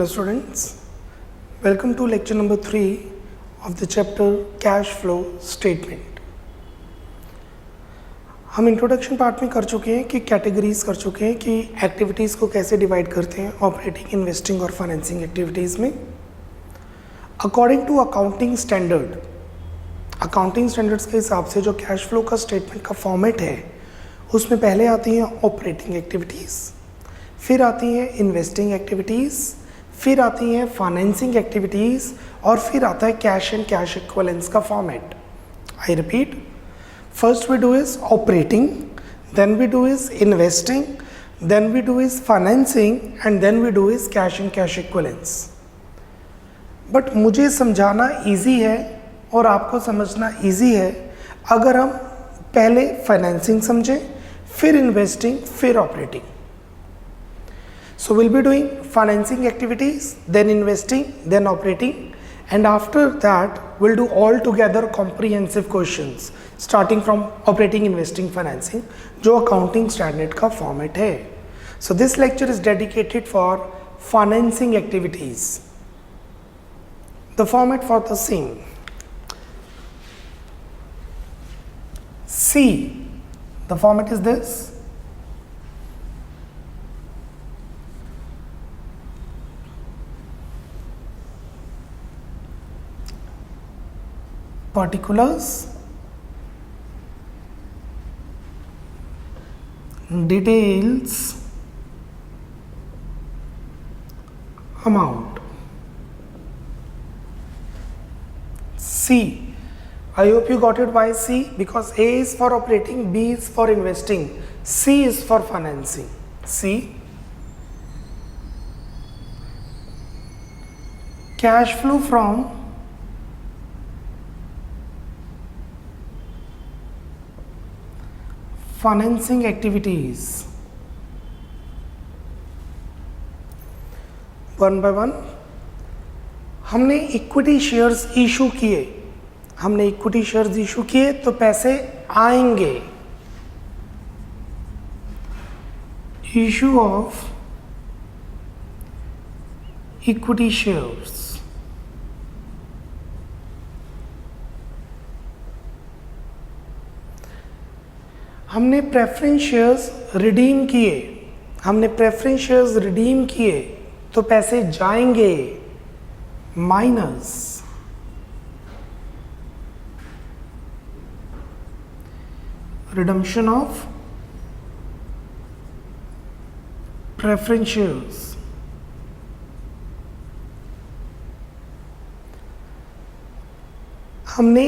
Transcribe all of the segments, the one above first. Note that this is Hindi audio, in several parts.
Hello students, welcome to lecture number 3 of the chapter cash flow statement. हम इंट्रोडक्शन पार्ट में कर चुके हैं कि कैटेगरीज कर चुके हैं कि एक्टिविटीज़ को कैसे डिवाइड करते हैं ऑपरेटिंग, इन्वेस्टिंग और फाइनेंसिंग एक्टिविटीज़ में. अकॉर्डिंग टू अकाउंटिंग स्टैंडर्ड्स के हिसाब से जो कैश फ्लो का स्टेटमेंट का फॉर्मेट है उसमें पहले आती हैं ऑपरेटिंग एक्टिविटीज़, फिर आती हैं इन्वेस्टिंग एक्टिविटीज़, फिर आती हैं फाइनेंसिंग एक्टिविटीज़ और फिर आता है कैश एंड कैश इक्विवेलेंट्स का format. I repeat, first we do is operating, then we do is investing, then we do is financing and then we do is cash and cash equivalents. But मुझे समझाना ईजी है और आपको समझना ईजी है अगर हम पहले फाइनेंसिंग समझें, फिर इन्वेस्टिंग, फिर operating. So we'll be doing financing activities, then investing, then operating, and after that we'll do all together comprehensive questions starting from operating, investing, financing जो accounting standard का format है. So this lecture is dedicated for financing activities. The format for the same. C. The format is this. Particulars, details, amount. C. I hope you got it by C because A is for operating, B is for investing, C is for financing. C. Cash flow from financing activities. One by one हमने इक्विटी शेयर्स इशू किए, तो पैसे आएंगे. Issue of equity shares. हमने प्रेफरेंस शेयर्स रिडीम किए, तो पैसे जाएंगे. Minus redemption of preference shares. हमने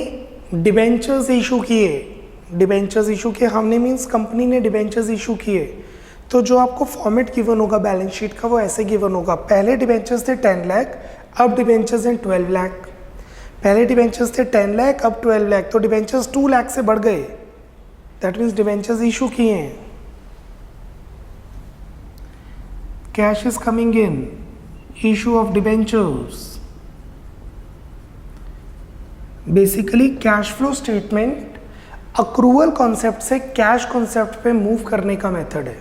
डिबेंचर्स इशू किए, हमने मीन्स कंपनी ने डिबेंचर्स इशू किए, तो जो आपको फॉर्मेट गिवन होगा बैलेंस शीट का वो ऐसे गिवन होगा. पहले डिबेंचर्स थे 10 लाख, अब डिबेंचर्स हैं 12 लाख. पहले डिबेंचर्स थे 10 लाख, अब 12 लाख, तो डिबेंचर्स 2 लाख से बढ़ गए. दैट मीन्स डिबेंचर्स इशू किए हैं. Cash is coming in, issue of debentures. Basically cash flow statement accrual concept से कैश कॉन्सेप्ट पे मूव करने का मेथड है.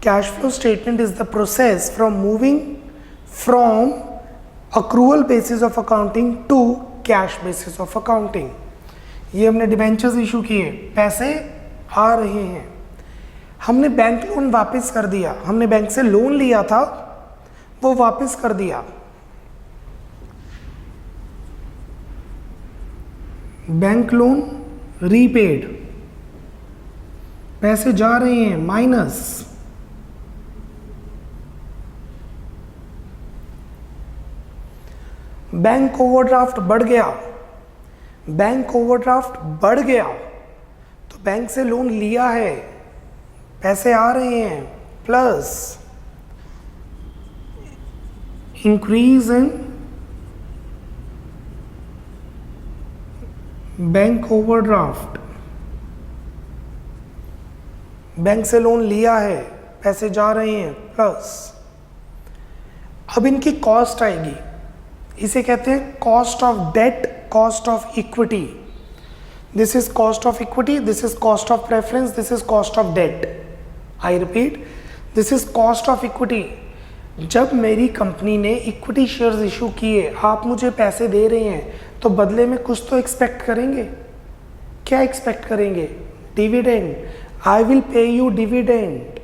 Cash flow statement is the process from moving from accrual basis of accounting to cash basis of accounting. ये हमने डिबेंचर्स इशू किए, पैसे आ रहे हैं. हमने बैंक लोन वापस कर दिया, हमने बैंक से लोन लिया था वो वापस कर दिया. बैंक लोन रीपेड, पैसे जा रहे हैं. माइनस बैंक ओवरड्राफ्ट बढ़ गया, तो बैंक से लोन लिया है, पैसे आ रहे हैं. Plus increase in bank overdraft, bank से लोन लिया है, पैसे जा रहे हैं. प्लस अब इनकी कॉस्ट आएगी, इसे कहते हैं cost of debt, cost of equity. This is cost of equity, this is cost of preference, this is cost of debt. I repeat, this is cost of equity. जब मेरी कंपनी ने इक्विटी शेयर्स इशू किए, आप मुझे पैसे दे रहे हैं, तो बदले में कुछ तो एक्सपेक्ट करेंगे। क्या एक्सपेक्ट करेंगे? Dividend. I will pay you dividend,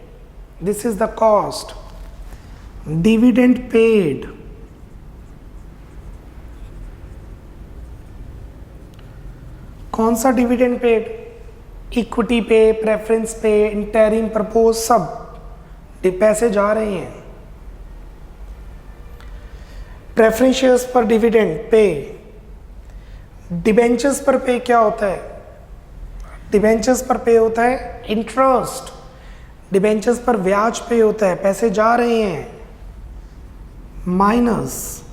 this is the cost. Dividend paid. कौन सा डिविडेंड पेड? इक्विटी पे, प्रेफरेंस पे, इंटरिम प्रपोज, सब पैसे जा रहे हैं। प्रेफरेंस शेयर्स पर डिविडेंड पे। डिबेंचर्स पर पे क्या होता है? डिबेंचर्स पर पे होता है इंटरेस्ट। डिबेंचर्स पर ब्याज पे होता है, पैसे जा रहे हैं। Minus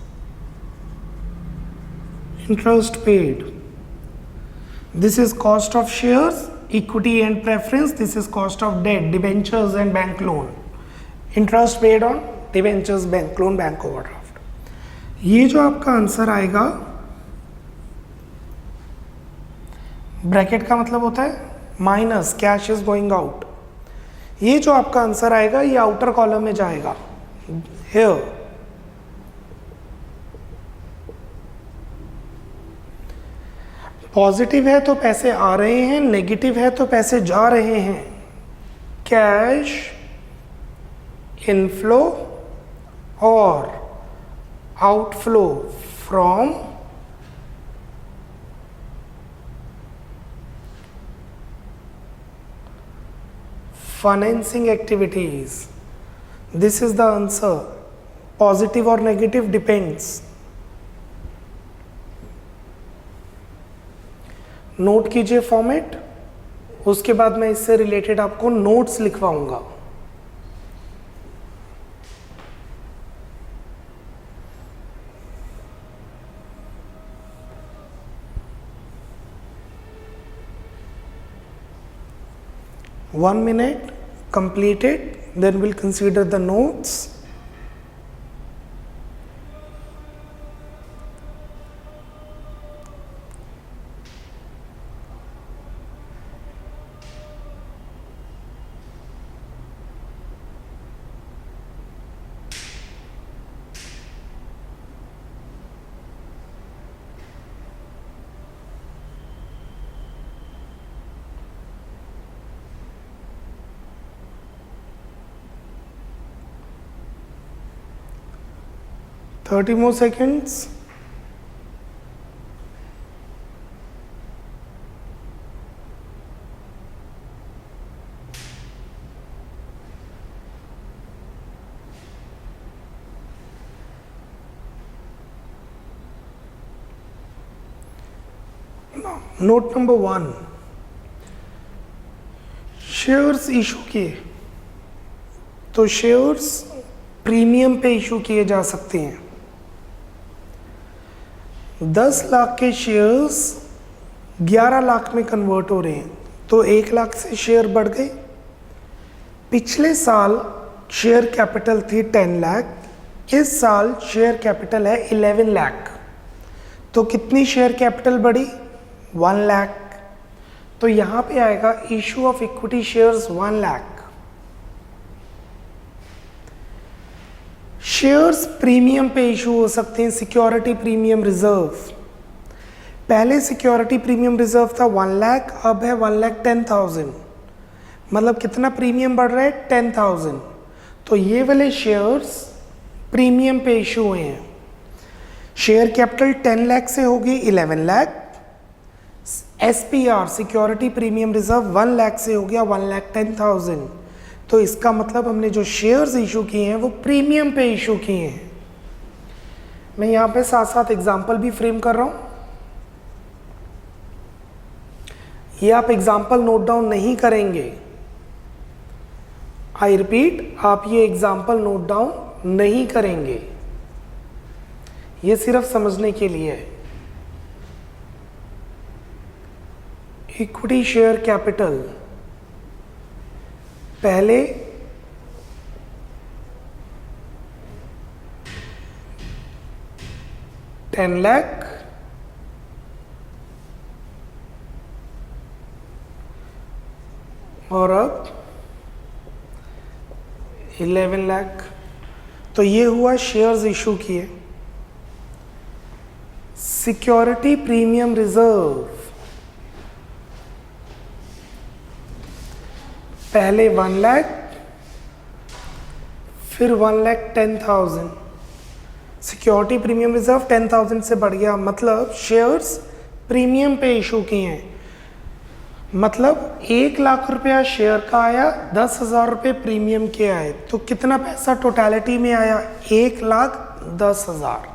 interest paid. This is cost of shares, equity and preference. This is cost of debt, debentures and bank loan. Interest paid on debentures, bank loan, bank overdraft. ये जो आपका आंसर आएगा, ब्रैकेट का मतलब होता है minus cash is going out. ये जो आपका आंसर आएगा ये आउटर कॉलम में जाएगा। हियर पॉजिटिव है तो पैसे आ रहे हैं, नेगेटिव है तो पैसे जा रहे हैं। कैश इनफ्लो और outflow from financing activities. This is the answer. Positive और नेगेटिव डिपेंड्स। नोट कीजिए फॉर्मेट, उसके बाद मैं इससे रिलेटेड आपको notes लिखवाऊंगा। One minute completed, then we'll consider the notes. Thirty more seconds. Note number 1, shares issue किए तो शेयर्स प्रीमियम पे इशू किए जा सकते हैं। 10 लाख के शेयर्स 11 लाख में कन्वर्ट हो रहे हैं, तो 1 लाख से शेयर बढ़ गए। पिछले साल शेयर कैपिटल थी 10 लाख, इस साल शेयर कैपिटल है 11 लाख, तो कितनी शेयर कैपिटल बढ़ी? 1 लाख। तो यहाँ पे आएगा issue of equity shares 1 lakh. Shares premium पे इशू हो सकते हैं, सिक्योरिटी प्रीमियम रिजर्व। पहले सिक्योरिटी प्रीमियम रिजर्व था 1 लाख, अब है 1,10,000, मतलब कितना प्रीमियम बढ़ रहा है? 10,000। तो ये वाले शेयर्स प्रीमियम पे इशू हुए हैं। शेयर कैपिटल 10 लाख से होगी 11 lakh, SPR security premium reserve 1 lakh से हो गया 1,10,000। तो इसका मतलब हमने जो शेयर्स इशू किए हैं वो प्रीमियम पे इशू किए हैं। मैं यहाँ पे साथ साथ एग्जाम्पल भी फ्रेम कर रहा हूँ। ये आप एग्जाम्पल नोट डाउन नहीं करेंगे, आई रिपीट, आप ये एग्जाम्पल नोट डाउन नहीं करेंगे, ये सिर्फ समझने के लिए है। इक्विटी शेयर कैपिटल पहले 10 लाख और अब 11 लाख। तो ये हुआ शेयर्स इशू किए। सिक्योरिटी प्रीमियम रिजर्व, पहले 1 लाख, फिर 1,10,000। सिक्योरिटी प्रीमियम रिजर्व 10,000 से बढ़ गया, मतलब शेयर्स प्रीमियम पे इशू किए हैं। मतलब 1 लाख रुपया शेयर का आया, 10,000 रुपये प्रीमियम के आए, तो कितना पैसा टोटलिटी में आया? 1,10,000।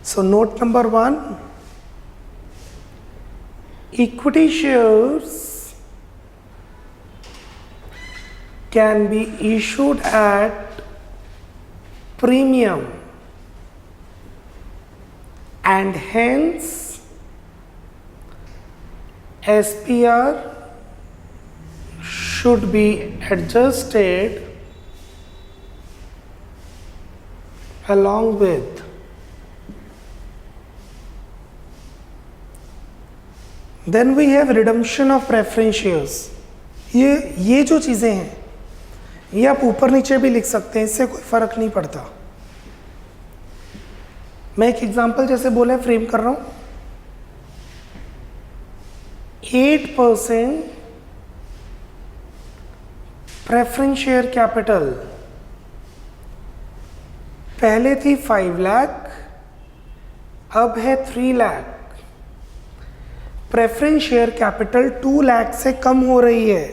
So note number 1, equity shares can be issued at premium and hence SPR should be adjusted along with then we have redemption of preference shares। ये जो चीज़ें हैं ये आप ऊपर नीचे भी लिख सकते हैं, इससे कोई फर्क नहीं पड़ता। मैं एक एग्जांपल जैसे बोले फ्रेम कर रहा हूं, 8% प्रेफरेंस शेयर कैपिटल, पहले थी 5 लाख, अब है 3 lakh. Preference share capital 2 lakh से कम हो रही है,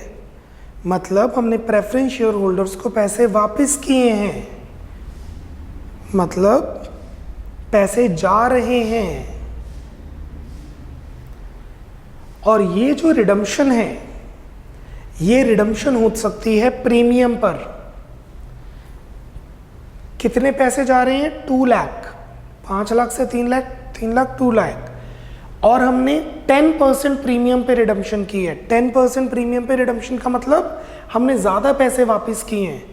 मतलब हमने प्रेफरेंस शेयर होल्डर्स को पैसे वापस किए हैं, मतलब पैसे जा रहे हैं। और ये जो रिडम्पशन है, ये रिडम्पशन हो सकती है प्रीमियम पर। कितने पैसे जा रहे हैं? 2 लाख, 5 लाख से 3 लाख, 3 लाख 2 लाख, और हमने 10% प्रीमियम पे रिडम्पशन की है। 10% प्रीमियम पे रिडम्पशन का मतलब हमने ज़्यादा पैसे वापस किए हैं।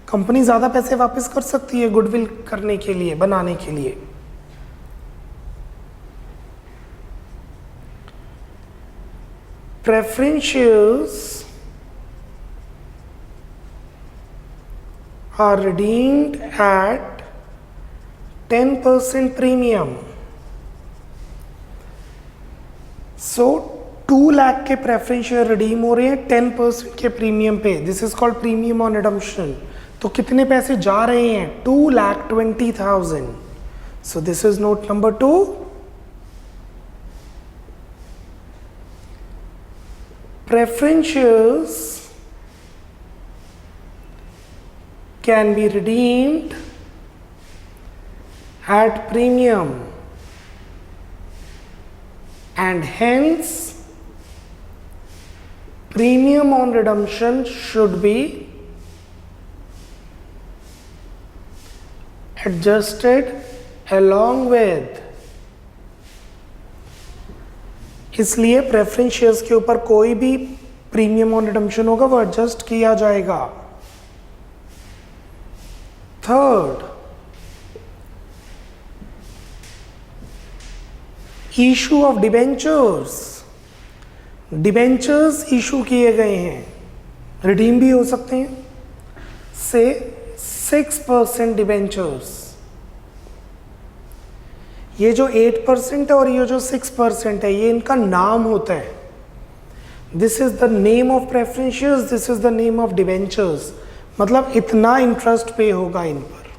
कंपनी ज़्यादा पैसे वापस कर सकती है गुडविल करने के लिए, बनाने के लिए। Preference shares are redeemed at 10% premium. So 2 lakh के प्रेफरेंस शेयर रिडीम हो रहे हैं 10% के प्रीमियम पे। This is called premium on redemption. तो कितने पैसे जा रहे हैं? 2,20,000। So this is note number 2। Preference shares can be redeemed at premium and hence premium on redemption should be adjusted along with। इसलिए प्रेफरेंस शेयर्स के ऊपर कोई भी प्रीमियम ऑन रिडम्पशन होगा वो एडजस्ट किया जाएगा। Third, issue of debentures. Debentures issue किए गए हैं, रिडीम भी हो सकते हैं। से 6% डिबेंचर्स, ये जो 8% है और ये जो 6% है, ये इनका नाम होता है। This is the name of preference shares, this is the name of debentures. मतलब इतना इंटरेस्ट पे होगा इन पर।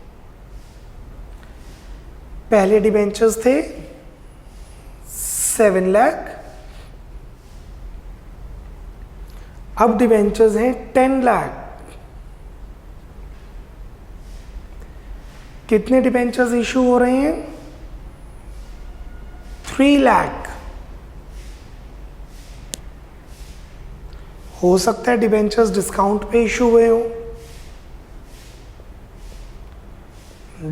पहले डिबेंचर्स थे 7 लाख, अब डिबेंचर्स हैं 10 लाख। कितने डिबेंचर्स इशू हो रहे हैं? 3 लाख। हो सकता है डिबेंचर्स डिस्काउंट पे इशू हुए हो।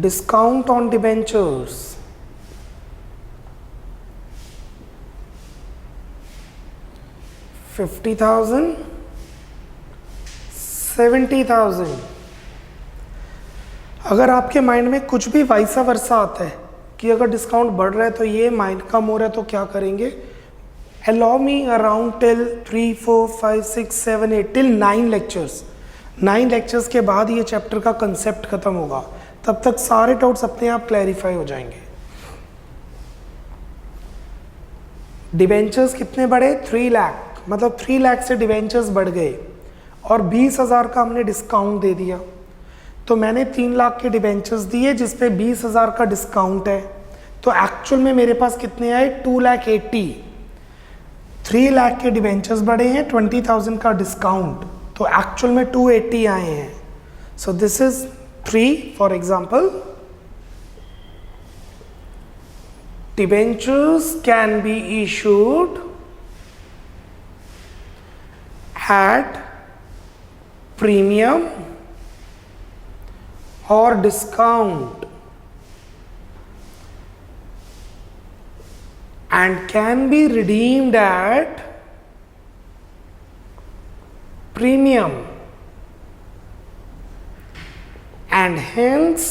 Discount on debentures 50,000, 70,000। अगर आपके माइंड में कुछ भी वाइसा वर्सा आता है कि अगर डिस्काउंट बढ़ रहा है तो ये माइंड कम हो रहा है तो क्या करेंगे? Allow me around till 3, 4, 5, 6, 7, 8 till 9 lectures. 9 lectures के बाद ये चैप्टर का कंसेप्ट खत्म होगा, तब तक सारे डाउट्स अपने आप क्लैरिफाई हो जाएंगे। डिबेंचर्स कितने बढ़े? 3 लाख, मतलब 3 लाख से डिबेंचर्स बढ़ गए और 20,000 का हमने डिस्काउंट दे दिया। तो मैंने 3 लाख के डिबेंचर्स दिए जिस पे 20,000 का डिस्काउंट है, तो एक्चुअल में मेरे पास कितने आए? 2,80,000। 3 लाख के डिबेंचर्स बढ़े हैं, 20,000 का डिस्काउंट, तो एक्चुअल में 280 आए हैं। So this is 3 for example. Debentures can be issued at premium or discount and can be redeemed at premium, and hence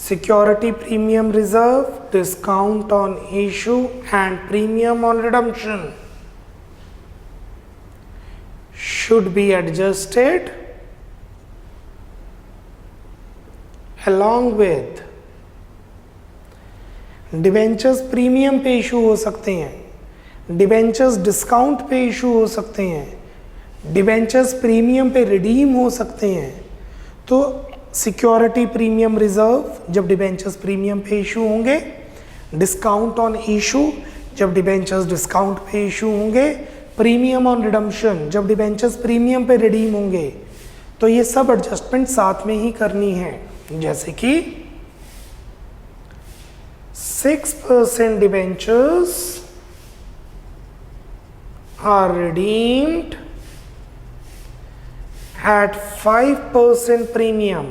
security premium reserve, discount on issue and premium on redemption should be adjusted along with debentures premium पे इशू हो सकते हैं, डिबेंचर्स डिस्काउंट पे इशू हो सकते हैं, डिबेंचर्स प्रीमियम पे रिडीम हो सकते हैं। तो सिक्योरिटी प्रीमियम रिजर्व जब डिबेंचर्स प्रीमियम पे इशू होंगे, डिस्काउंट ऑन इशू जब डिबेंचर्स डिस्काउंट पे इशू होंगे, प्रीमियम ऑन रिडम्पशन जब डिबेंचर्स प्रीमियम पे रिडीम होंगे। तो ये सब एडजस्टमेंट साथ में ही करनी है, जैसे कि 6% debentures are redeemed at 5% premium.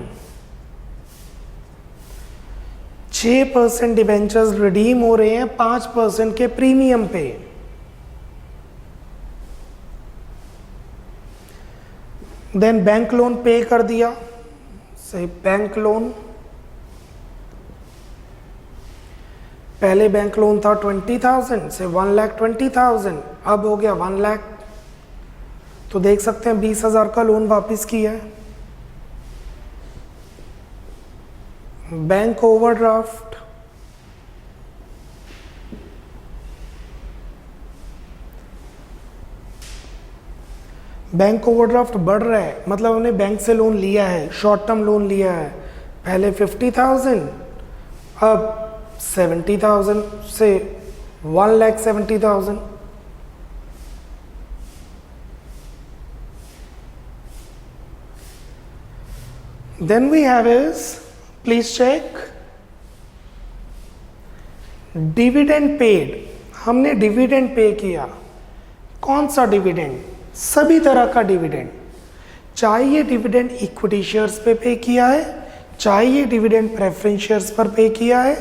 6% debentures redeem हो रहे हैं 5% के प्रीमियम पे। देन बैंक लोन पे कर दिया, से बैंक लोन, पहले बैंक लोन था 20,000 से 1,20,000, अब हो गया 1 लाख। तो देख सकते हैं 20,000 का लोन वापस किया है। बैंक ओवरड्राफ्ट, बैंक ओवरड्राफ्ट बढ़ रहा है, मतलब हमने बैंक से लोन लिया है, शॉर्ट टर्म लोन लिया है, पहले 50,000 अब 70,000 से 1,70,000। Then we have is, please check, dividend paid. हमने डिविडेंड पे किया। कौन सा डिविडेंड? सभी तरह का डिविडेंड, चाहे ये डिविडेंड इक्विटी शेयर्स पे किया है, चाहे ये डिविडेंड प्रेफरेंस शेयर्स पर पे किया है,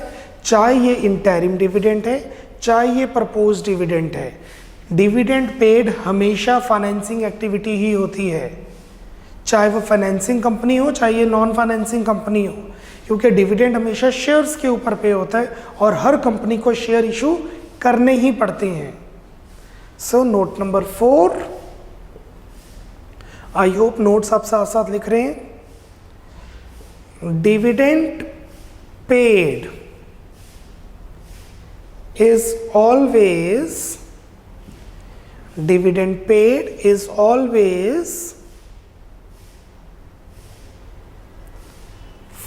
चाहे ये इंटरिम डिविडेंड है, चाहे ये प्रपोज डिविडेंड है। डिविडेंड पेड हमेशा फाइनेंसिंग एक्टिविटी ही होती है, चाहे वो फाइनेंसिंग कंपनी हो चाहे ये नॉन फाइनेंसिंग कंपनी हो, क्योंकि डिविडेंड हमेशा शेयर्स के ऊपर पे होता है और हर कंपनी को शेयर इशू करने ही पड़ते हैं। So note number 4, I hope notes आप साथ साथ लिख रहे हैं। Dividend paid is always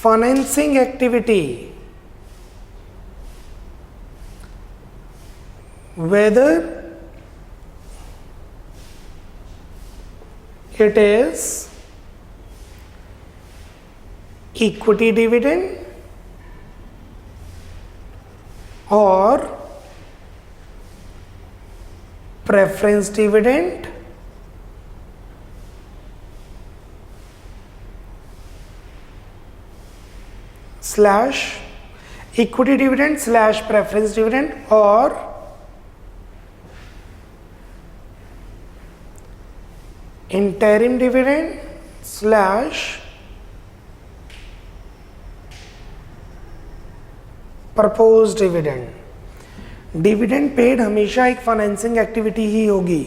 financing activity, whether it is equity dividend or preference dividend slash equity dividend slash preference dividend or interim dividend slash proposed dividend। Dividend paid हमेशा एक फाइनेंसिंग एक्टिविटी ही होगी,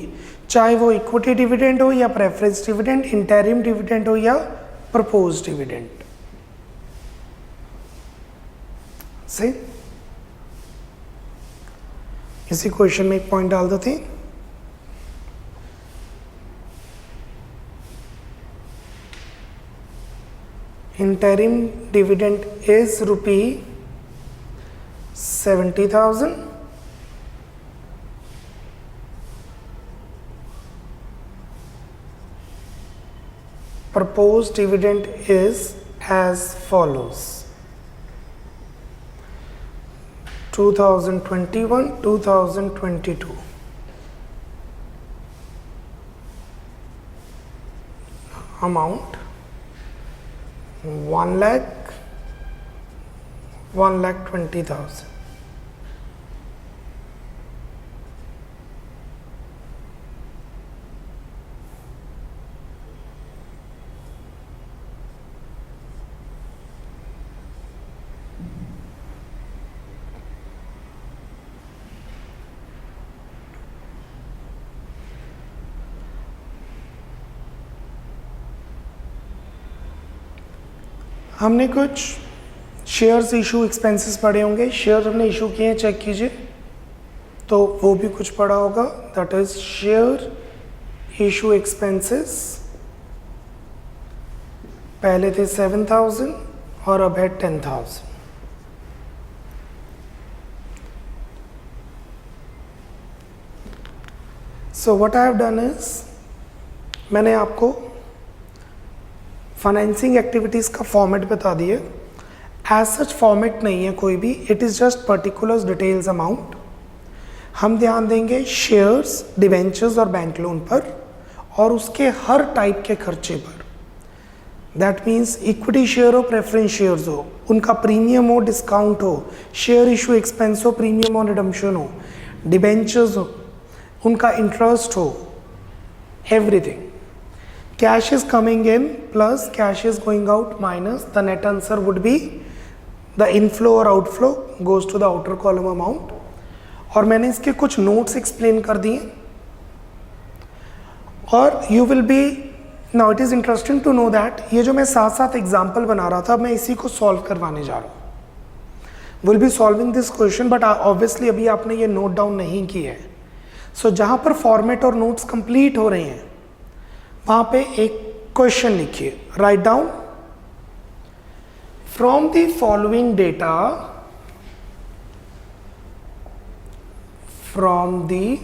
चाहे वो इक्विटी डिविडेंड हो या प्रेफरेंस डिविडेंड, इंटरिम डिविडेंड हो या प्रपोज डिविडेंड। सही, इसी क्वेश्चन में एक पॉइंट डाल देते हैं। interim dividend is rupee 70,000, proposed dividend is as follows: 2021 2022 amount 1,20,000. हमने कुछ शेयर्स इशू एक्सपेंसेस पढ़े होंगे, शेयर हमने इशू किए हैं, चेक कीजिए, तो वो भी कुछ पढ़ा होगा। That is share issue expenses पहले थे 7,000 और अब है 10,000। So what I have done is, मैंने आपको फाइनेंसिंग एक्टिविटीज़ का फॉर्मेट बता दिए। एज सच फॉर्मेट नहीं है कोई भी, it is just particulars details amount. हम ध्यान देंगे शेयर्स, डिवेंचर्स और बैंक लोन पर और उसके हर टाइप के खर्चे पर। दैट मीन्स इक्विटी शेयर हो, प्रेफरेंस शेयर्स हो, उनका प्रीमियम हो, डिस्काउंट हो, शेयर इशू एक्सपेंस हो, प्रीमियम और रिडम्पशन हो, डिवेंचर्स हो, उनका इंटरेस्ट हो, everything. Cash is coming in plus cash is going out minus the net answer would be the inflow or outflow goes to the outer column amount। और मैंने इसके कुछ नोट्स एक्सप्लेन कर दिए और you will be now it is interesting to know that ये जो मैं साथ साथ एग्जाम्पल बना रहा था मैं इसी को सॉल्व करवाने जा रहा हूँ। Will be solving this question but obviously अभी आपने ये नोट डाउन नहीं किए है। सो जहाँ पर फॉर्मेट और नोट्स कंप्लीट हो रहे हैं वहां पे एक क्वेश्चन लिखिए, write down from the following data, from the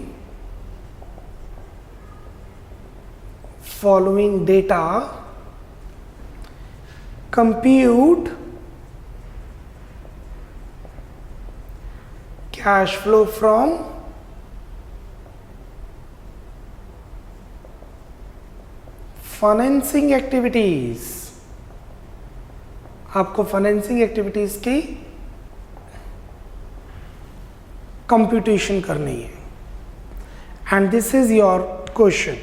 following data compute cash flow from financing activities. आपको फाइनेंसिंग एक्टिविटीज की कंप्यूटेशन करनी है and this is your question.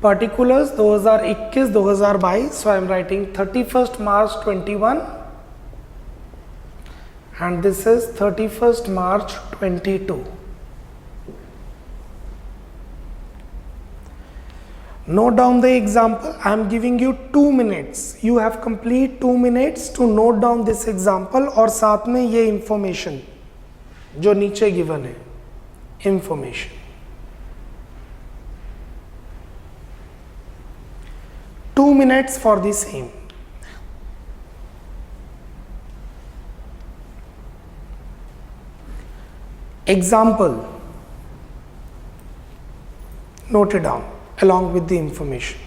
Particulars 2021-2022, so I am writing 31st March 21 and this is 31st March 22। Note down the example. I am giving you 2 minutes. You have complete 2 minutes to note down this example और साथ में ये information जो नीचे given है, information. Two minutes for the same. Example. Note it down along with the information.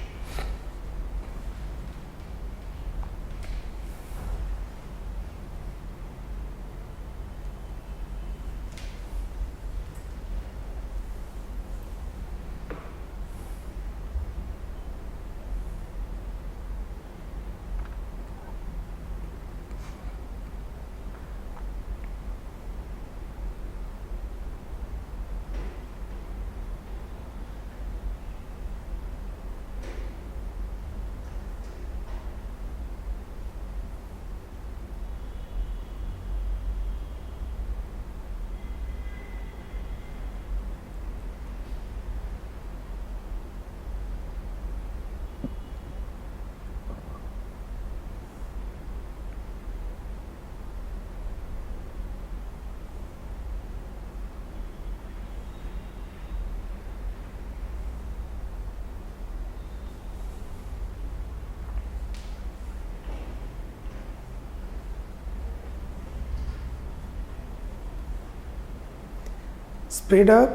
Speed up.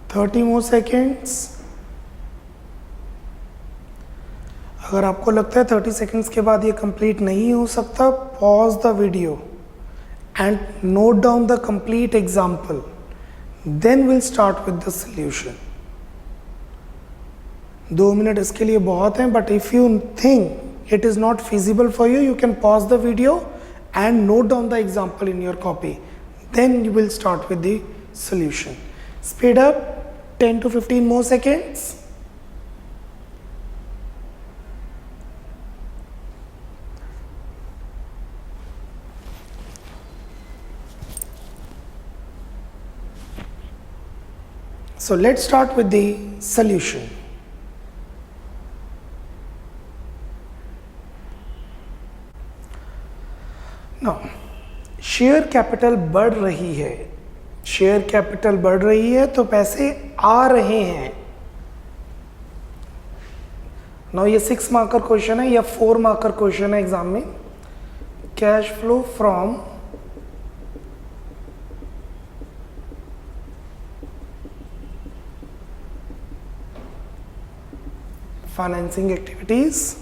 Thirty more seconds. अगर आपको लगता है 30 सेकेंड्स के बाद ये कंप्लीट नहीं हो सकता, pause the video and note down the complete example, then will start with the solution. 2 minute इसके लिए बहुत हैं, but if you think it is not feasible for you, you can pause the video and note down the example in your copy. Then you will start with the solution. Speed up 10 to 15 more seconds. So let's start with the solution. Now, share capital बढ़ रही है, शेयर कैपिटल बढ़ रही है तो पैसे आ रहे हैं. नाउ ये 6 मार्कर क्वेश्चन है या 4 मार्कर क्वेश्चन है एग्जाम में. Cash flow from financing activities,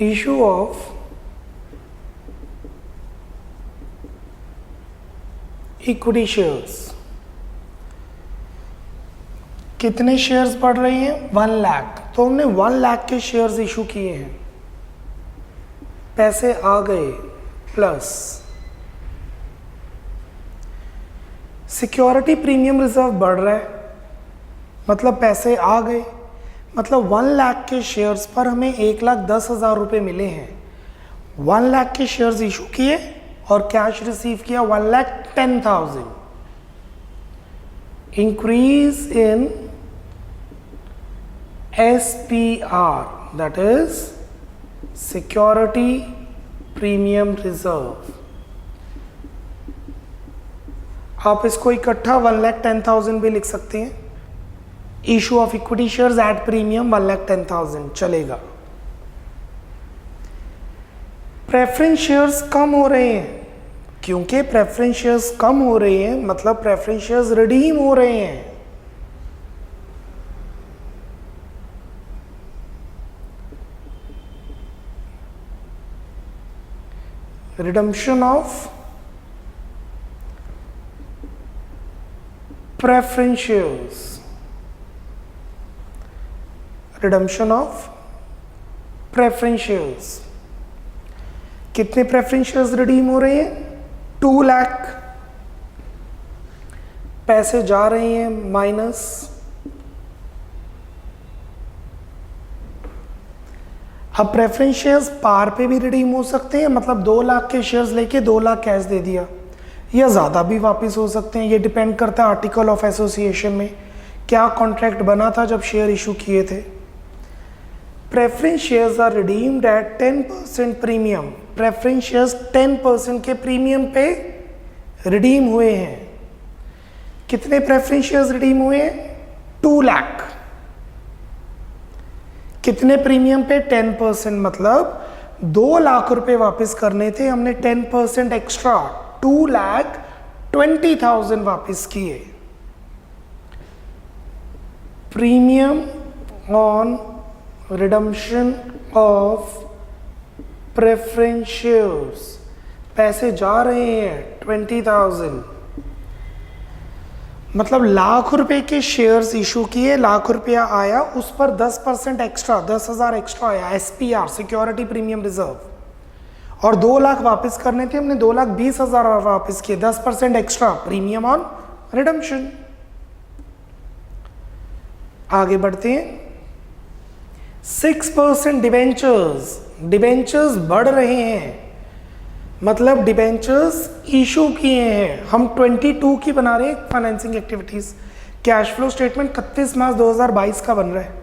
issue of equity shares. कितने शेयर्स बढ़ रहे हैं? 1 लाख. तो हमने 1 लाख के शेयर्स इशू किए हैं, पैसे आ गए, प्लस सिक्योरिटी प्रीमियम रिजर्व बढ़ रहा है, मतलब पैसे आ गए, मतलब 1 लाख के शेयर्स पर हमें 1,10,000 रुपये मिले हैं. 1 लाख के शेयर्स इशू किए और कैश रिसीव किया 1,10,000. Increase in SPR, that is security premium reserve. आप इसको इकट्ठा 1,10,000 भी लिख सकते हैं. Issue of equity shares at premium 1,10,000 चलेगा. प्रेफरेंस शेयर्स कम हो रहे हैं, क्योंकि प्रेफरेंस शेयर्स कम हो रहे हैं मतलब प्रेफरेंस शेयर्स रिडीम हो रहे हैं. Redemption of preference shares, redemption of preference shares. कितने प्रेफरेंस शेयर्स रिडीम हो रहे हैं? 2 लाख. पैसे जा रहे हैं माइनस. अब प्रेफरेंस शेयर्स पार पे भी रिडीम हो सकते हैं, मतलब 2 लाख के शेयर्स लेके 2 लाख कैश दे दिया, या ज़्यादा भी वापस हो सकते हैं. ये डिपेंड करता है आर्टिकल ऑफ एसोसिएशन में क्या कॉन्ट्रैक्ट बना था जब शेयर इशू किए थे. Preference shares are redeemed at 10% premium. Preference shares 10% के प्रीमियम पे रिडीम हुए हैं. कितने प्रेफरेंस शेयर्स रिडीम हुए हैं? 2 लाख. कितने प्रीमियम पे? 10%, मतलब 2 लाख रुपए वापस करने थे, हमने 10% एक्स्ट्रा 2,20,000 वापस किए. Premium on redemption of preference shares, पैसे जा रहे हैं 20,000, मतलब लाख रुपए के शेयर्स इशू किए, लाख रुपया आया, उस पर 10% एक्स्ट्रा, 10,000 एक्स्ट्रा आया, SPR सिक्योरिटी प्रीमियम रिजर्व, और 2 लाख वापस करने थे, हमने 2,20,000 वापस किए, 10% एक्स्ट्रा प्रीमियम ऑन रिडम्पशन. आगे बढ़ते हैं. 6% डिबेंचर्स, डिबेंचर्स बढ़ रहे हैं, मतलब डिबेंचर्स इशू किए हैं. हम 22 की बना रहे हैं financing activities. Cash flow statement 31 मार्च 2022 का बन रहा है,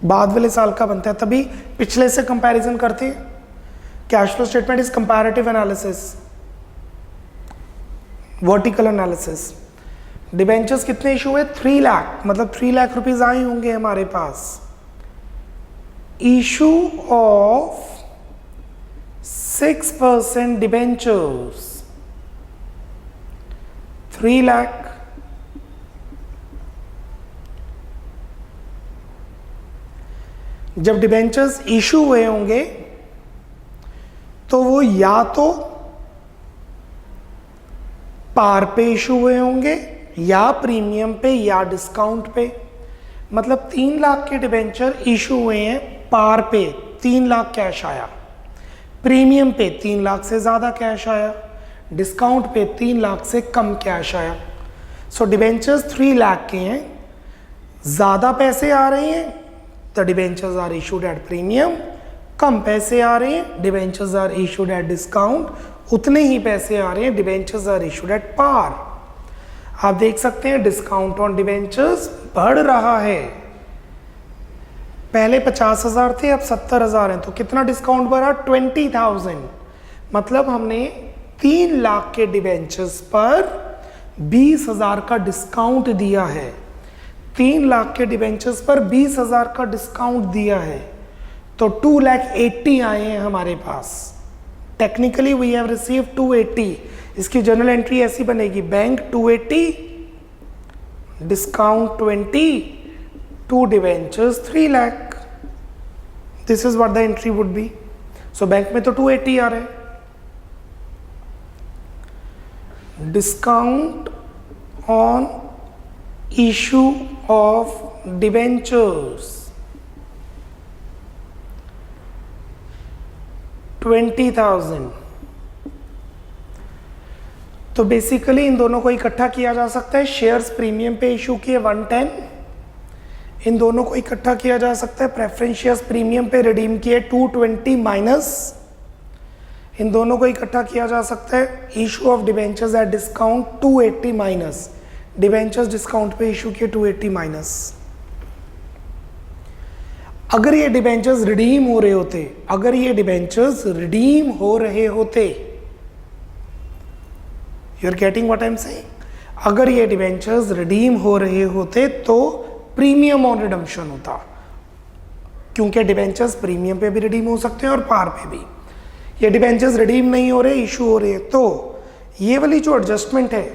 बाद वाले साल का बनता है, तभी पिछले से कंपैरिजन करते हैं. Cash flow statement is comparative analysis, vertical analysis. Debentures कितने इशू हुए? 3 लाख, मतलब 3 लाख रुपीज आए होंगे हमारे पास। Issue of 6% debentures 3 lakh. जब डिबेंचर्स इशू हुए होंगे तो वो या तो पार पे इशू हुए होंगे या प्रीमियम पे या डिस्काउंट पे। मतलब 3 लाख के डिबेंचर इशू हुए हैं, पार पे 3 लाख कैश आया, प्रीमियम पे 3 लाख से ज़्यादा कैश आया, डिस्काउंट पे 3 लाख से कम कैश आया। सो डिबेंचर्स 3 लाख के हैं, ज़्यादा पैसे आ रहे हैं the debentures are issued at premium, कम पैसे आ रहे हैं debentures are issued at discount, उतने ही पैसे आ रहे हैं debentures are issued at par. आप देख सकते हैं डिस्काउंट ऑन डिबेंचर्स बढ़ रहा है, पहले 50,000 थे अब 70,000 हैं, तो कितना डिस्काउंट बढ़ा? 20,000। मतलब हमने 3 लाख के डिबेंचर्स पर 20,000 का डिस्काउंट दिया है। 3 लाख के डिबेंचर्स पर 20,000 का डिस्काउंट दिया है, तो 2,80,000 आए हैं हमारे पास। Technically we have receive 280। इसकी जर्नल एंट्री ऐसी बनेगी, bank 280, discount 20, to debentures 3 lakh. This is what the entry would be. So bank में तो 280 आ रहे हैं। Discount on issue of debentures 20,000। तो बेसिकली इन दोनों को इकट्ठा किया जा सकता है। शेयर्स प्रीमियम पे इशू किए 110, इन दोनों को इकट्ठा किया जा सकता है। प्रेफरेंस शेयर्स प्रीमियम पे रिडीम किए 220 माइनस, इन दोनों को इकट्ठा किया जा सकता है। Issue of debentures at discount 280 minus, debentures discount पे इशू किए 280 माइनस। अगर ये डिबेंचर्स रिडीम हो रहे होते, अगर ये डिबेंचर्स रिडीम हो रहे होते, you are getting what I am saying, अगर ये डिबेंचर्स रिडीम हो रहे होते तो प्रीमियम ऑन रिडम्पशन होता, क्योंकि डिबेंचर्स प्रीमियम पे भी रिडीम हो सकते हैं और पार पे भी। ये डिबेंचर्स रिडीम नहीं हो रहे, इशू हो रहे हैं, तो ये वाली जो एडजस्टमेंट है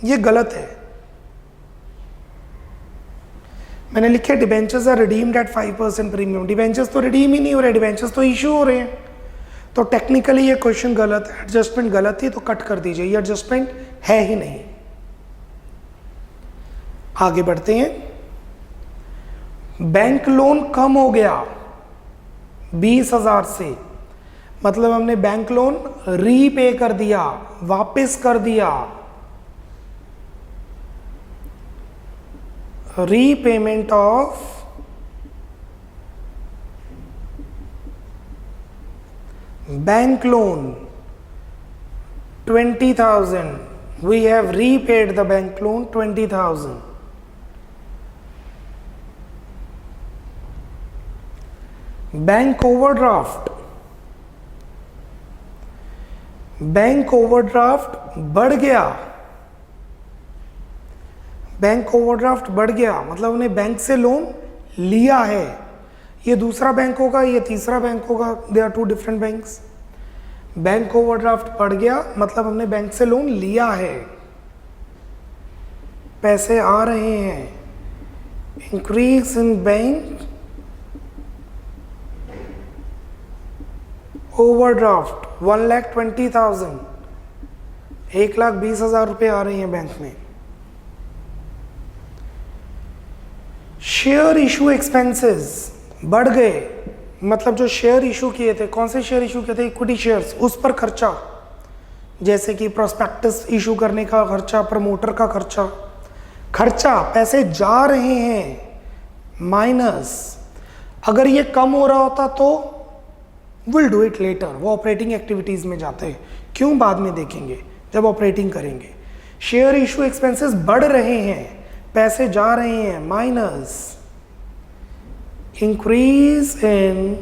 ये गलत है। मैंने लिखा debentures are redeemed at 5% premium, debentures तो रिडीम ही नहीं हो रहे, डिबेंचर्स तो इशू हो रहे हैं, तो टेक्निकली ये क्वेश्चन गलत है, एडजस्टमेंट गलत थी, तो कट कर दीजिए, ये एडजस्टमेंट है ही नहीं। आगे बढ़ते हैं। बैंक लोन कम हो गया 20,000 से, मतलब हमने बैंक लोन रीपे कर दिया, वापस कर दिया। Repayment of bank loan 20,000, we have repaid the bank loan 20,000. Bank overdraft, bank overdraft बढ़ गया, बैंक ओवरड्राफ्ट बढ़ गया, मतलब उन्हें बैंक से लोन लिया है। ये दूसरा बैंक होगा, ये तीसरा बैंक होगा, they are 2 different banks. Bank overdraft बढ़ गया मतलब हमने बैंक से लोन लिया है, पैसे आ रहे हैं। इंक्रीज इन बैंक ओवरड्राफ्ट 1,20,000, 1,20,000 रुपये आ रही हैं बैंक में। शेयर इशू एक्सपेंसेस बढ़ गए, मतलब जो शेयर इशू किए थे, कौन से शेयर इशू किए थे? इक्विटी शेयर्स, उस पर खर्चा, जैसे कि प्रोस्पेक्टस इशू करने का खर्चा, प्रमोटर का खर्चा, पैसे जा रहे हैं माइनस। अगर ये कम हो रहा होता तो विल डू इट लेटर, वो ऑपरेटिंग एक्टिविटीज में जाते हैं, क्यों बाद में देखेंगे जब ऑपरेटिंग करेंगे। शेयर इशू एक्सपेंसेस बढ़ रहे हैं, पैसे जा रहे हैं minus. Increase in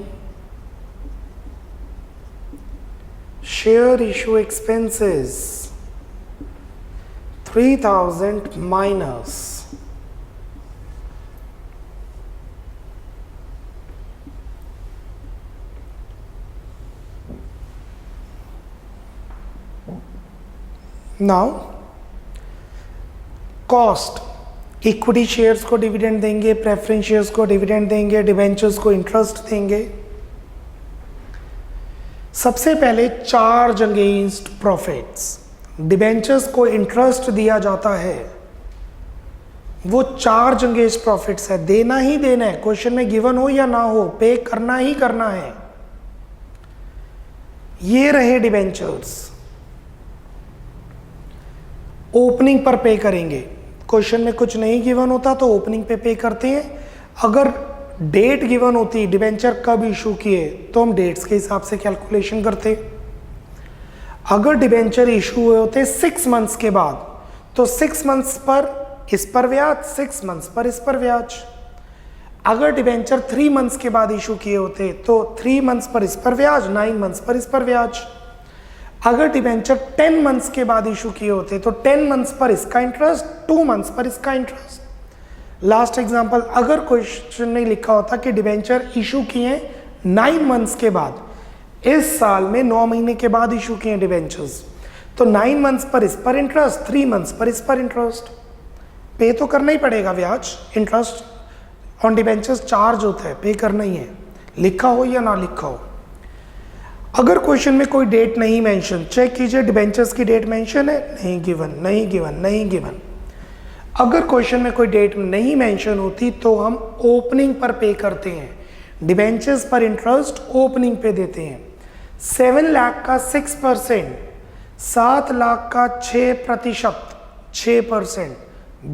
share issue expenses 3000 minus now cost, equity shares को डिविडेंड देंगे, प्रेफरेंस शेयर्स को डिविडेंड देंगे, डिबेंचर्स को इंटरेस्ट देंगे। सबसे पहले चार्ज अगेंस्ट प्रॉफिट्स, डिबेंचर्स को इंटरेस्ट दिया जाता है, वो चार्ज अगेंस्ट प्रॉफिट्स है, देना ही देना है, क्वेश्चन में गिवन हो या ना हो, पे करना ही करना है। ये रहे डिबेंचर्स, ओपनिंग पर पे करेंगे। क्वेश्चन में कुछ नहीं गिवन होता तो ओपनिंग पे करते हैं। अगर डेट गिवन होती, डिबेंचर कब इशू किए, तो हम डेट्स के हिसाब से कैलकुलेशन करते। अगर डिबेंचर इशू हुए होते 6 मंथ्स के बाद, तो 6 मंथ्स पर इस पर ब्याज, 6 मंथ्स पर इस पर ब्याज। अगर डिबेंचर 3 मंथ्स के बाद इशू किए होते तो 3 मंथ्स पर इस पर ब्याज, 9 मंथ्स पर इस पर ब्याज। अगर डिबेंचर 10 मंथ्स के बाद इशू किए होते तो 10 मंथ्स पर इसका इंटरेस्ट, 2 मंथ्स पर इसका इंटरेस्ट। लास्ट एग्जांपल, अगर क्वेश्चन नहीं लिखा होता कि डिबेंचर इशू किए 9 मंथ्स के बाद, इस साल में 9 महीने के बाद इशू किए डिबेंचर्स, तो 9 मंथ्स पर इस पर इंटरेस्ट, 3 मंथ्स पर इस पर इंटरेस्ट। पे तो करना ही पड़ेगा ब्याज, इंटरेस्ट ऑन डिबेंचर्स चार्ज होता है, पे करना ही है, लिखा हो या ना लिखा हो। अगर क्वेश्चन में कोई डेट नहीं मेंशन, चेक कीजिए डिबेंचर्स की डेट मेंशन है, नहीं गिवन, नहीं गिवन, नहीं गिवन। अगर क्वेश्चन में कोई डेट नहीं मेंशन होती तो हम ओपनिंग पर पे करते हैं, डिबेंचर्स पर इंटरेस्ट ओपनिंग पे देते हैं। 7 लाख का 6%, 7 लाख का 6%, 6%,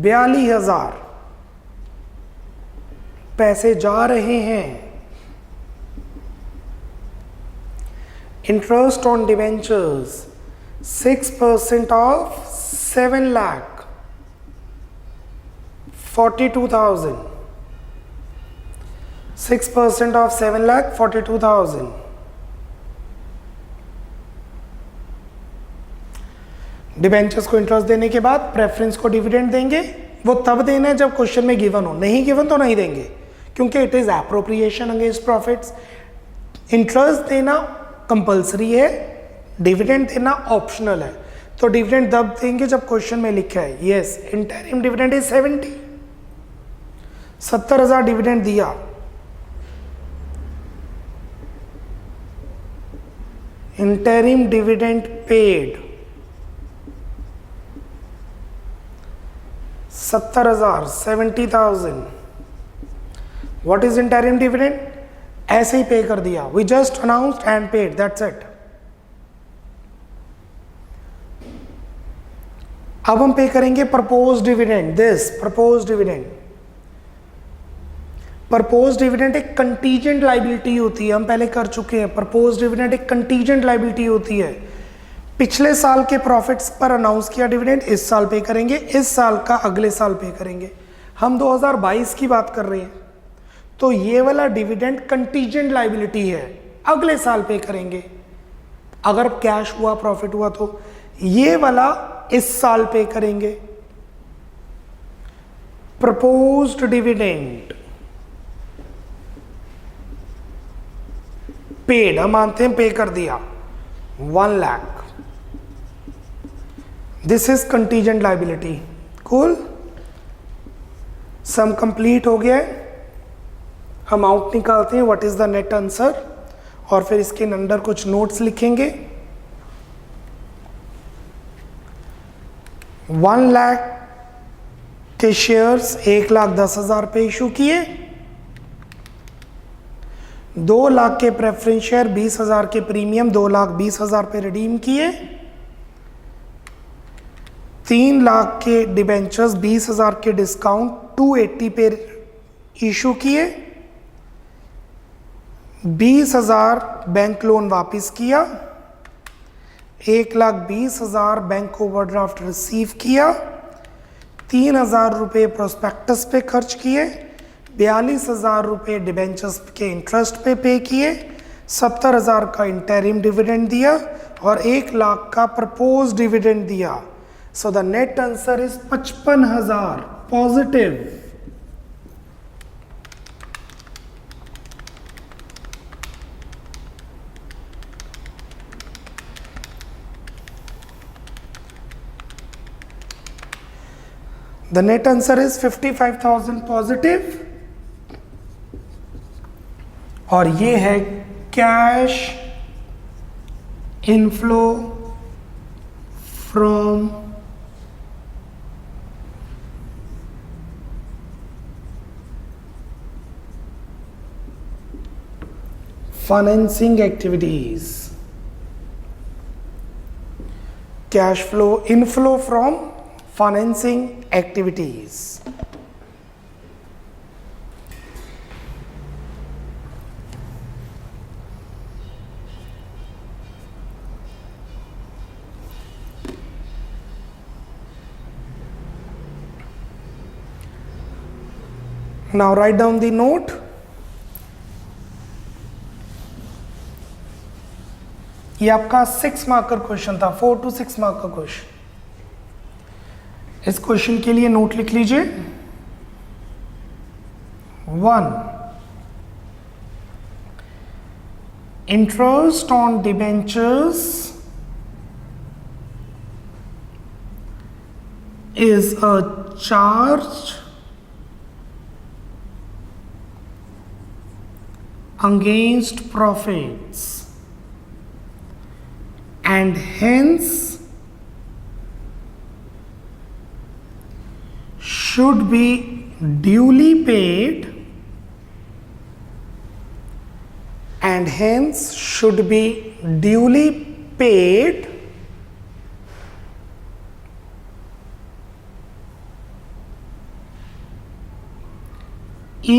42,000 पैसे जा रहे हैं। Interest on debentures 6% of 7 lakh 42,000, 6% of 7 lakh 42,000। Debentures को इंटरेस्ट देने के बाद प्रेफरेंस को डिविडेंड देंगे, वो तब देना है जब क्वेश्चन में गिवन हो, नहीं गिवन तो नहीं देंगे, क्योंकि it is appropriation against profits. Interest देना कंपल्सरी है, डिविडेंड देना ऑप्शनल है। तो डिविडेंड तब देंगे जब क्वेश्चन में लिखा है yes interim dividend is 70,000 dividend दिया, interim dividend paid 70,000, 70,000। What is interim dividend? ऐसे ही पे कर दिया, we just announced and paid, that's it. अब हम पे करेंगे propose dividend, this propose dividend. Propose dividend एक कंटीजेंट लायबिलिटी होती है, हम पहले कर चुके हैं। प्रपोज डिविडेंड एक कंटीजेंट लायबिलिटी होती है, पिछले साल के प्रॉफिट्स पर अनाउंस किया डिविडेंड, इस साल पे करेंगे, इस साल का अगले साल पे करेंगे। हम 2022 की बात कर रहे हैं, तो ये वाला डिविडेंड कंटीजेंट लायबिलिटी है, अगले साल पे करेंगे। अगर कैश हुआ, प्रॉफिट हुआ, तो ये वाला इस साल पे करेंगे। प्रपोज्ड डिविडेंड पेड, हम मानते हैं पे कर दिया 1 lakh, this is contingent liability. Cool, sum complete हो गया है। अमाउंट निकालते हैं, what is the net answer, और फिर इसके अंदर कुछ नोट्स लिखेंगे। 1 लाख के शेयर्स 1,10,000 पे इशू किए, 2 लाख के प्रेफरेंस शेयर 20,000 के प्रीमियम 2,20,000 पे रिडीम किए, 3 लाख के डिबेंचर्स 20,000 के डिस्काउंट 280 पे इशू किए, 20,000 बैंक लोन वापस किया, 1,20,000 बैंक ओवरड्राफ्ट रिसीव किया, 3,000 रुपये प्रोस्पेक्टस पे खर्च किए, 42,000 रुपये डिबेंचर्स के इंटरेस्ट पे किए, 70,000 का इंटरिम डिविडेंड दिया और 1 लाख का प्रपोज डिविडेंड दिया। So the net answer is 55,000 positive. The net answer is 55,000 positive और ये है cash inflow from financing activities. Cash flow inflow from financing activities. Now write down the note. ये आपका 6 मार्कर क्वेश्चन था, 4 to 6 मार्क का क्वेश्चन. इस क्वेश्चन के लिए नोट लिख लीजिए. 1. Interest on debentures is a charge against profits and hence should be duly paid and hence should be duly paid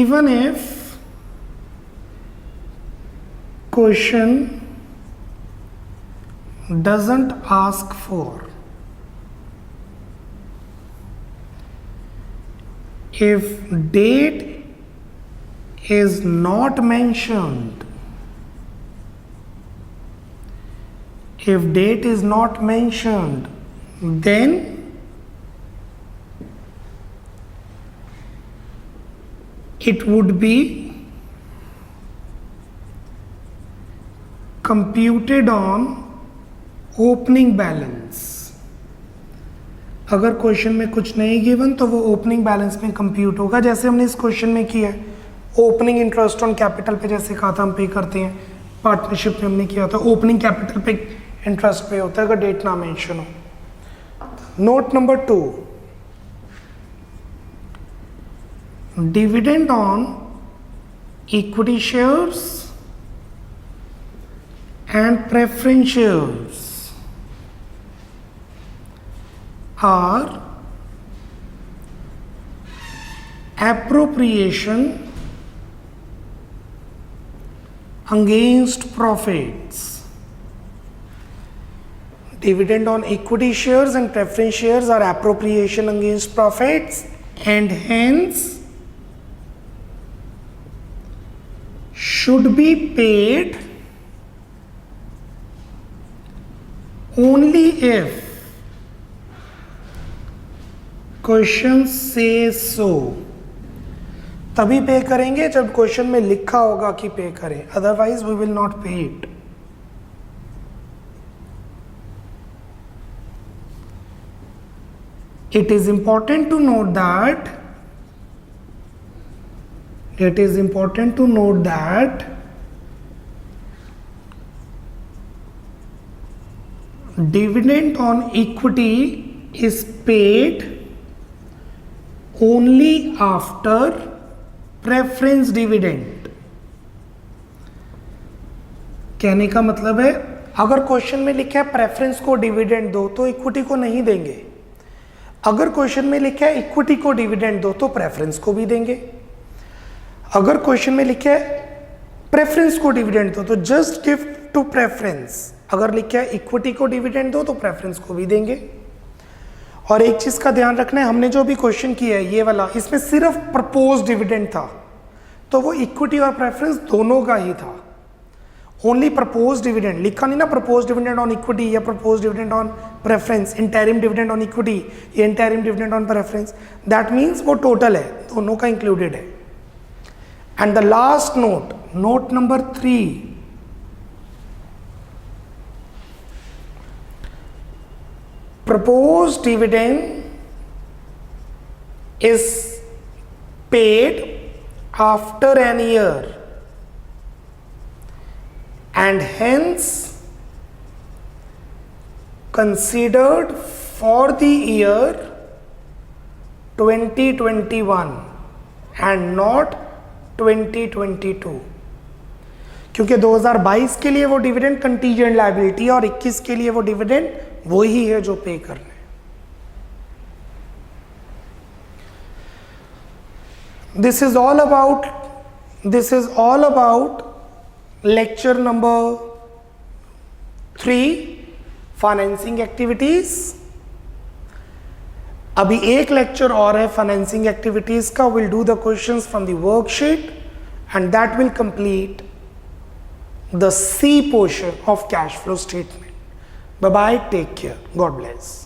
even if question doesn't ask for. If date is not mentioned, then it would be computed on opening balance. अगर क्वेश्चन में कुछ नहीं गिवन तो वो ओपनिंग बैलेंस में कंप्यूट होगा, जैसे हमने इस क्वेश्चन में किया है. ओपनिंग इंटरेस्ट ऑन कैपिटल पे जैसे कहा था हम पे करते हैं, पार्टनरशिप में हमने किया था ओपनिंग कैपिटल पे इंटरेस्ट पे होता है अगर डेट ना मेंशन हो. Note number 2. Dividend on equity shares and preference shares are appropriation against profits. Dividend on equity shares and preference shares are appropriation against profits and hence should be paid only if question से सो. तभी पे करेंगे जब क्वेश्चन में लिखा होगा कि पे करें, otherwise we will not pay it. It is important to note that dividend on equity is paid only after preference dividend. कहने का मतलब है अगर क्वेश्चन में लिखा है प्रेफरेंस को डिविडेंड दो तो इक्विटी को नहीं देंगे. अगर क्वेश्चन में लिखा है इक्विटी को डिविडेंड दो तो प्रेफरेंस को भी देंगे. अगर क्वेश्चन में लिखा है प्रेफरेंस को डिविडेंड दो तो जस्ट गिव टू प्रेफरेंस. अगर लिखा है इक्विटी को डिविडेंड दो तो प्रेफरेंस को भी देंगे. और एक चीज का ध्यान रखना है, हमने जो भी क्वेश्चन किया है ये वाला, इसमें सिर्फ प्रपोज डिविडेंड था तो वो इक्विटी और प्रेफरेंस दोनों का ही था. ओनली प्रपोज डिविडेंड लिखा नहीं ना, प्रपोज डिविडेंड ऑन इक्विटी या propose dividend on preference, interim dividend on equity या interim dividend on preference, that means वो टोटल है, दोनों का इंक्लूडेड है. And the last note, note number 3, proposed dividend is paid after an year and hence considered for the year 2021 and not 2022. क्योंकि 2022 के लिए वो डिविडेंड कंटीजेंट लायबिलिटी और 21 के लिए वो डिविडेंड वही है जो पे करने. This is all about lecture number 3, financing activities. अभी एक लेक्चर और है फाइनेंसिंग एक्टिविटीज का. Will do the questions from the worksheet and that will complete the C portion of cash flow statement. Bye bye, take care, God bless.